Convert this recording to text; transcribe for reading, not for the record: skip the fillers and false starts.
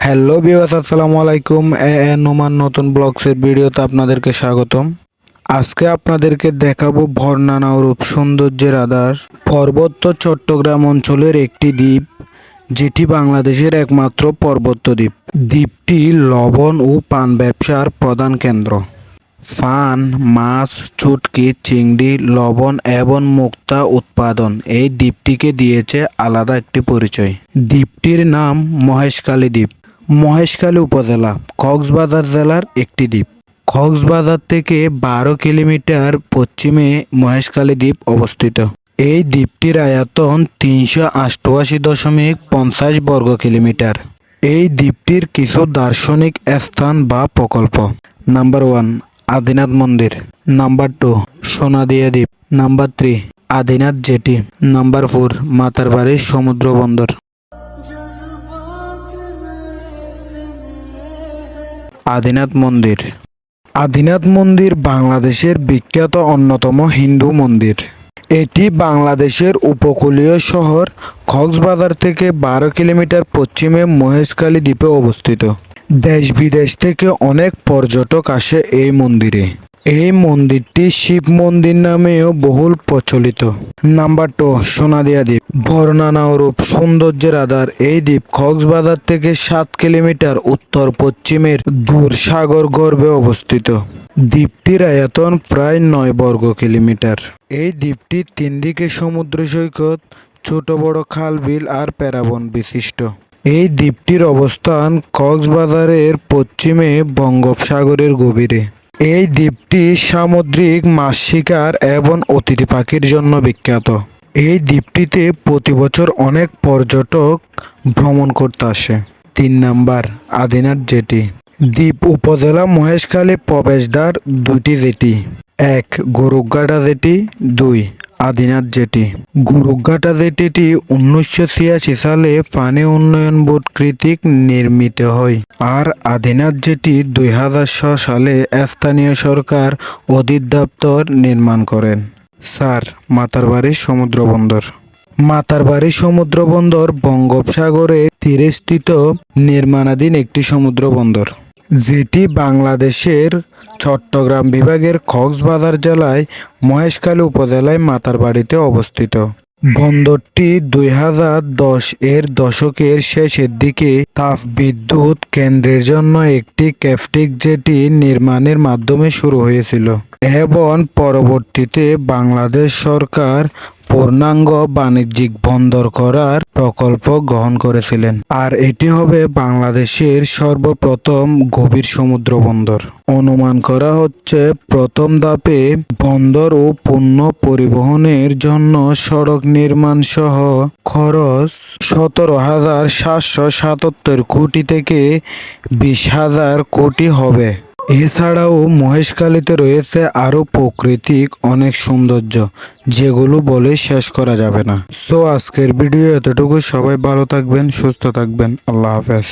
Hello viewers, আসসালামু আলাইকুম। নোমান নতুন ব্লগসের ভিডিওতে আপনাদেরকে স্বাগতম। আজকে আপনাদেরকে দেখাবো ভর্ণানা রূপ সৌন্দর্যের আধার পার্বত্য চট্টগ্রাম অঞ্চলের একটি দ্বীপ, যেটি বাংলাদেশের একমাত্র পার্বত্য দ্বীপ। দ্বীপটি লবণ ও পান ব্যবসার প্রধান কেন্দ্র। ফান, মাছ, চুটকি, চিংড়ি, লবণ এবং মুক্তা উৎপাদন এই দ্বীপটিকে দিয়েছে আলাদা একটি পরিচয়। দ্বীপটির নাম মহেশখালী দ্বীপ। মহেশখালী উপজেলা কক্সবাজার জেলার একটি দ্বীপ। কক্সবাজার থেকে 12 কিলোমিটার পশ্চিমে মহেশখালী দ্বীপ অবস্থিত। এই দ্বীপটির আয়তন 388.50 বর্গ কিলোমিটার। এই দ্বীপটির কিছু দার্শনিক স্থান বা প্রকল্প। নাম্বার 1 আদিনাথ মন্দির, নাম্বার 2 সোনাদিয়া দ্বীপ, number 3 Adinath jetty, number 4 Matarbari সমুদ্র বন্দর। আদিনাথ মন্দির। আদিনাথ মন্দির বাংলাদেশের বিখ্যাত অন্যতম হিন্দু মন্দির। এটি বাংলাদেশের উপকূলীয় শহর কক্সবাজার থেকে 12 কিলোমিটার পশ্চিমে মহেশখালী দ্বীপে অবস্থিত। দেশ বিদেশ থেকে অনেক পর্যটক আসে এই মন্দিরে। এই মন্দিরটি শিব মন্দির নামেও বহুল প্রচলিত। নাম্বার 2 সোনাদিয়া দ্বীপ। বর্ণনা রূপ সৌন্দর্যের আধার এই দ্বীপ কক্সবাজার থেকে 7 কিলোমিটার উত্তর পশ্চিমের দূর সাগর গর্ভে অবস্থিত। দ্বীপটির আয়তন প্রায় 9 বর্গ কিলোমিটার। এই দ্বীপটি 3 দিকে সমুদ্র সৈকত, ছোট বড় খাল বিল আর প্যারাবন বিশিষ্ট। এই দ্বীপটির অবস্থান কক্সবাজারের পশ্চিমে বঙ্গোপসাগরের গভীরে। এই দ্বীপটি সামুদ্রিক মাছ শিকার এবং অতিথি পাখির জন্য বিখ্যাত। এই দ্বীপটিতে প্রতি বছর অনেক পর্যটক ভ্রমণ করতে আসে। 3 নাম্বার আদিনাথ জেটি। দ্বীপ উপজেলা মহেশখালী প্রবেশদ্বার 2টি jetty. 1 Gurughata jetty, 2 Adinath jetty. Gurughata জেটিটি 1986 সালে পানি উন্নয়ন বোর্ড কর্তৃক নির্মিত হয়, আর আদিনাথ জেটি 2006 সালে স্থানীয় সরকার অধিদপ্তর নির্মাণ করেন। 4 মাতারবাড়ি সমুদ্র বন্দর। মাতারবাড়ি সমুদ্র বন্দর বঙ্গোপসাগরের তীরে স্থিত নির্মাণাধীন একটি সমুদ্র বন্দর, যেটি বাংলাদেশের চট্টগ্রাম বিভাগের কক্সবাজার জেলায় মহেশখালী উপজেলায় মাতারবাড়িতে অবস্থিত। বন্দরটি 2010 এর দশকের শেষের দিকে তাপবিদ্যুৎ কেন্দ্রের জন্য একটি ক্যাপ্টিক জেটি নির্মাণের মাধ্যমে শুরু হয়েছিল এবং পরবর্তীতে বাংলাদেশ সরকার পূর্ণাঙ্গ বাণিজ্যিক বন্দর করার প্রকল্প গ্রহণ করেছিলেন, আর এটি হবে বাংলাদেশের সর্বপ্রথম গভীর সমুদ্র বন্দর। অনুমান করা হচ্ছে প্রথম ধাপে বন্দর ও পণ্য পরিবহনের জন্য সড়ক নির্মাণ সহ খরচ 17,777 কোটি থেকে 20,000 কোটি হবে। এছাড়াও মহেশখালীতে রয়েছে আরও প্রাকৃতিক অনেক সৌন্দর্য, যেগুলো বলে শেষ করা যাবে না। সো আজকের ভিডিও এতটুকু। সবাই ভালো থাকবেন, সুস্থ থাকবেন। আল্লাহ হাফেজ।